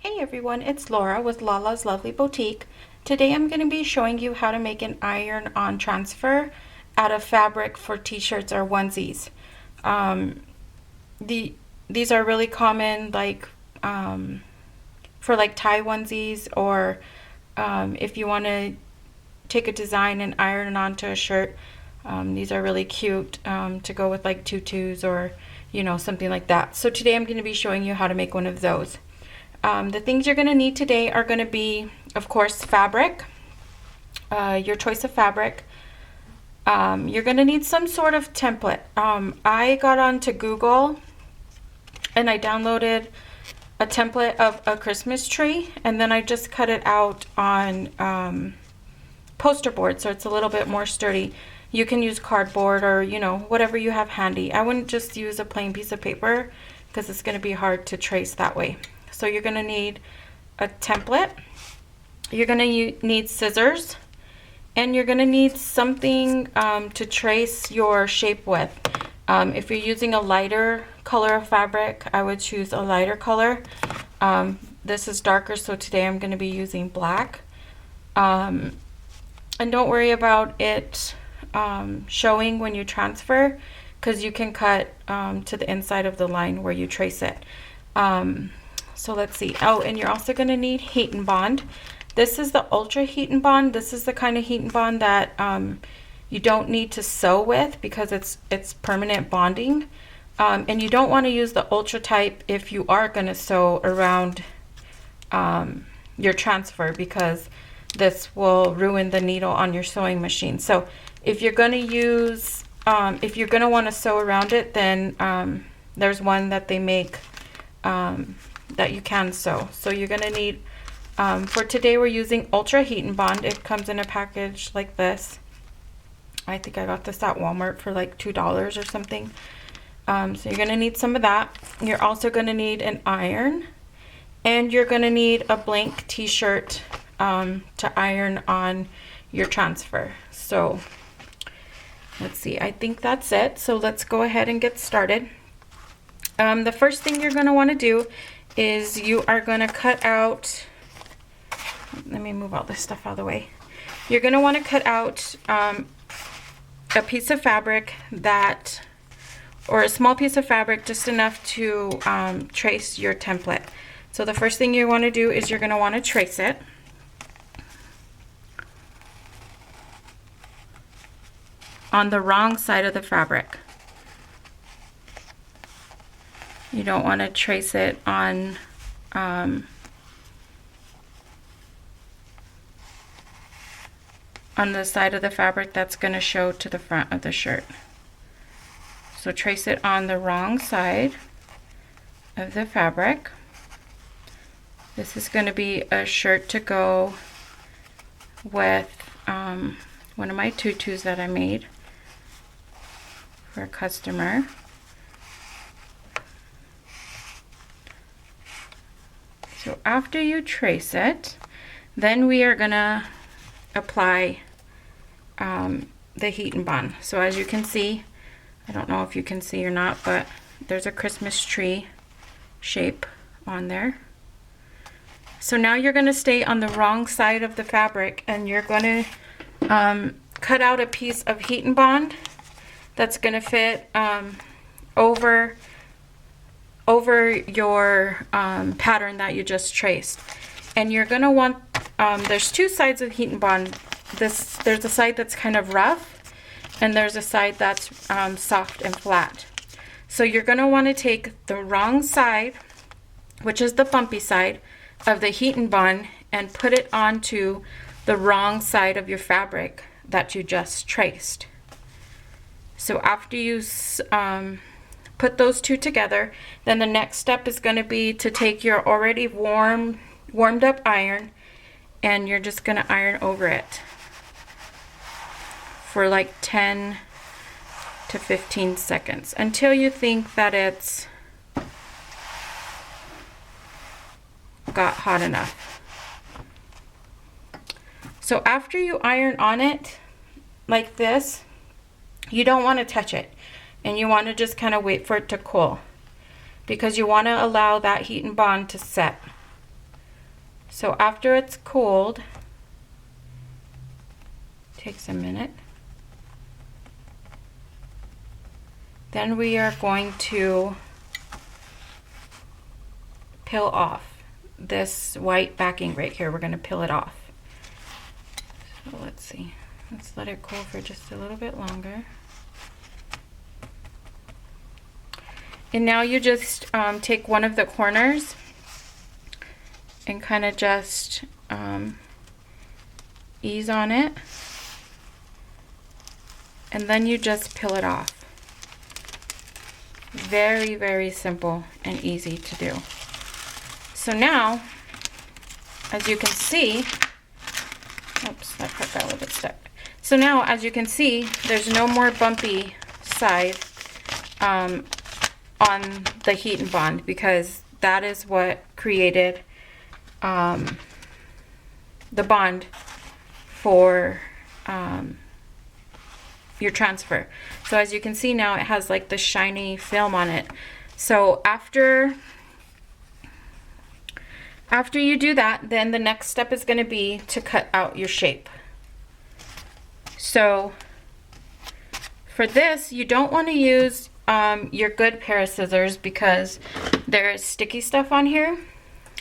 Hey everyone, it's Laura with Lala's Lovely Boutique. Today I'm going to be showing you how to make an iron-on transfer out of fabric for t-shirts or onesies. These are really common for like tie onesies, or if you want to take a design and iron it onto a shirt. These are really cute to go with like tutus or something like that. So today I'm going to be showing you how to make one of those. The things you're going to need today are going to be, of course, fabric, your choice of fabric. You're going to need some sort of template. I got onto Google and I downloaded a template of a Christmas tree, and then I just cut it out on poster board, so it's a little bit more sturdy. You can use cardboard or whatever you have handy. I wouldn't just use a plain piece of paper because it's going to be hard to trace that way. So you're going to need a template, you're going to need scissors, and you're going to need something to trace your shape with. If you're using a lighter color of fabric, I would choose a lighter color. This is darker, so today I'm going to be using black. And don't worry about it showing when you transfer, because you can cut to the inside of the line where you trace it. So let's see. Oh, and you're also going to need heat and bond. This is the ultra heat and bond. This is the kind of heat and bond that you don't need to sew with because it's permanent bonding. And you don't want to use the ultra type if you are going to sew around your transfer, because this will ruin the needle on your sewing machine. So if you're going to use, if you're going to want to sew around it, then there's one that they make that you can sew. So you're going to need, for today we're using ultra heat and bond. It comes in a package like this. I think I got this at Walmart for like $2 or something. So you're going to need some of that. You're also going to need an iron, and you're going to need a blank t-shirt to iron on your transfer. So let's see, I think that's it. So let's go ahead and get started. The first thing you're going to want to do is you are going to cut out, let me move all this stuff out of the way. You're going to want to cut out a piece of fabric that, or a small piece of fabric, just enough to trace your template. So the first thing you want to do is you're going to want to trace it. On the wrong side of the fabric. You don't want to trace it on the side of the fabric that's going to show to the front of the shirt. So trace it on the wrong side of the fabric. This is going to be a shirt to go with one of my tutus that I made for a customer. So after you trace it, then we are gonna apply the heat and bond. So as you can see, I don't know if you can see or not, but there's a Christmas tree shape on there. So now you're gonna stay on the wrong side of the fabric, and you're gonna cut out a piece of heat and bond that's gonna fit over your pattern that you just traced. And you're gonna want, there's two sides of heat and bond. There's a side that's kind of rough, and there's a side that's soft and flat. So you're gonna want to take the wrong side, which is the bumpy side of the heat and bond, and put it onto the wrong side of your fabric that you just traced. So after you put those two together, then the next step is going to be to take your already warmed up iron, and you're just going to iron over it for like 10 to 15 seconds until you think that it's got hot enough. So after you iron on it like this, you don't want to touch it, and you want to just kind of wait for it to cool, because you want to allow that heat and bond to set. So after it's cooled, takes a minute, then we are going to peel off this white backing right here. We're going to peel it off. So let's see. Let's let it cool for just a little bit longer. And now you just take one of the corners and kind of just ease on it. And then you just peel it off. Very, very simple and easy to do. So now, as you can see, oops, that part got a little bit stuck. So now, as you can see, there's no more bumpy side on the heat and bond, because that is what created the bond for your transfer. So as you can see now, it has like the shiny film on it. So after you do that, then the next step is going to be to cut out your shape. So for this, you don't want to use your good pair of scissors because there is sticky stuff on here.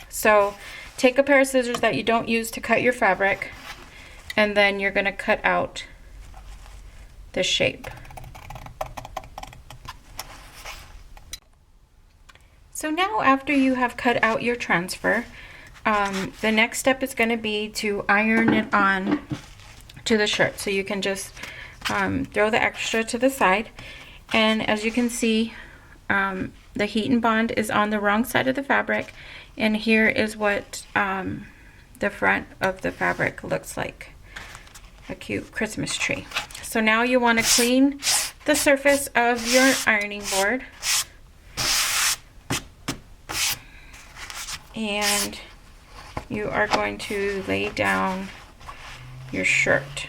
So take a pair of scissors that you don't use to cut your fabric, and then you're going to cut out the shape. So now after you have cut out your transfer, the next step is going to be to iron it on to the shirt. So you can just throw the extra to the side, and as you can see, the heat and bond is on the wrong side of the fabric, and here is what the front of the fabric looks like. A cute Christmas tree. So now you want to clean the surface of your ironing board, and you are going to lay down your shirt.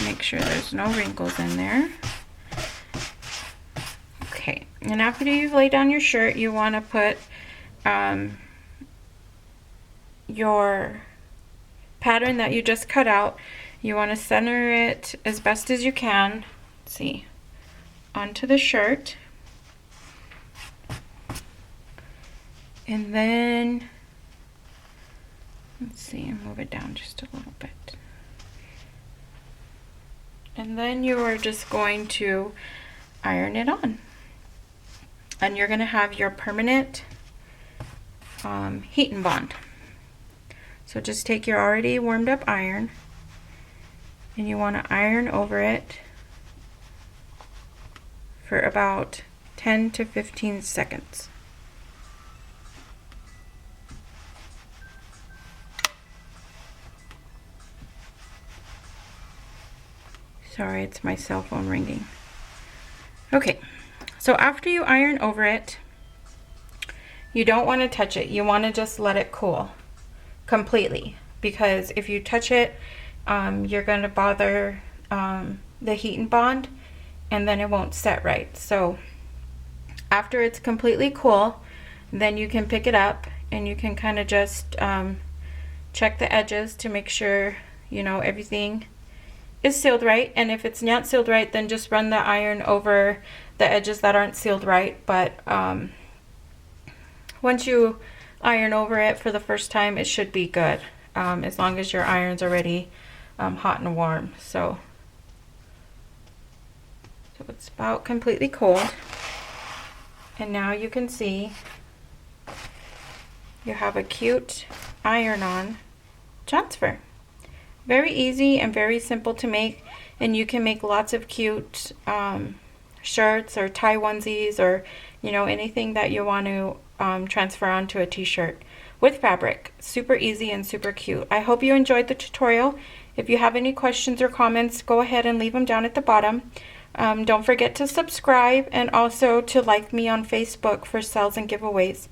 Make sure there's no wrinkles in there. Okay, and after you've laid down your shirt, you want to put your pattern that you just cut out, you want to center it as best as you can, let's see, onto the shirt. And then, let's see, move it down just a little bit. And then you are just going to iron it on. And you're going to have your permanent heat and bond. So just take your already warmed up iron, and you want to iron over it for about 10 to 15 seconds. Sorry, it's my cell phone ringing. Okay, so after you iron over it, you don't want to touch it. You want to just let it cool completely, because if you touch it, you're going to bother the heat and bond, and then it won't set right. So after it's completely cool, then you can pick it up and you can kind of just check the edges to make sure, you know, everything is sealed right. And if it's not sealed right, then just run the iron over the edges that aren't sealed right. But once you iron over it for the first time, it should be good, as long as your iron's already hot and warm. So it's about completely cold, and now you can see you have a cute iron-on transfer. Very easy and very simple to make, and you can make lots of cute shirts or tie onesies, or you know, anything that you want to transfer onto a t-shirt with fabric. Super easy and super cute. I hope you enjoyed the tutorial. If you have any questions or comments, go ahead and leave them down at the bottom. Don't forget to subscribe, and also to like me on Facebook for sales and giveaways.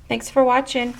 Thanks for watching.